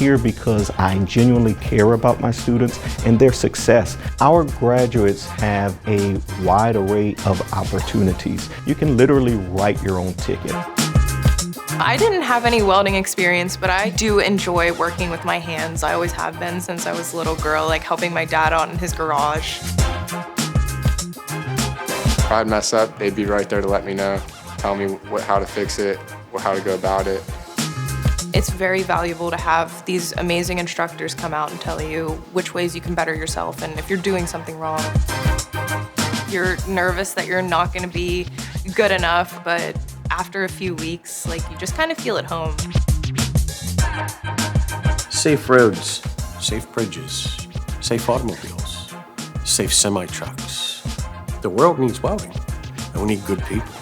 here because I genuinely care about my students and their success. Our graduates have a wide array of opportunities. You can literally write your own ticket. I didn't have any welding experience, but I do enjoy working with my hands. I always have been since I was a little girl, like helping my dad out in his garage. If I'd mess up, they'd be right there to let me know, tell me how to fix it, or how to go about it. It's very valuable to have these amazing instructors come out and tell you which ways you can better yourself and if you're doing something wrong. You're nervous that you're not going to be good enough, but after a few weeks, like, you just kind of feel at home. Safe roads, safe bridges, safe automobiles, safe semi-trucks. The world needs welding, and we need good people.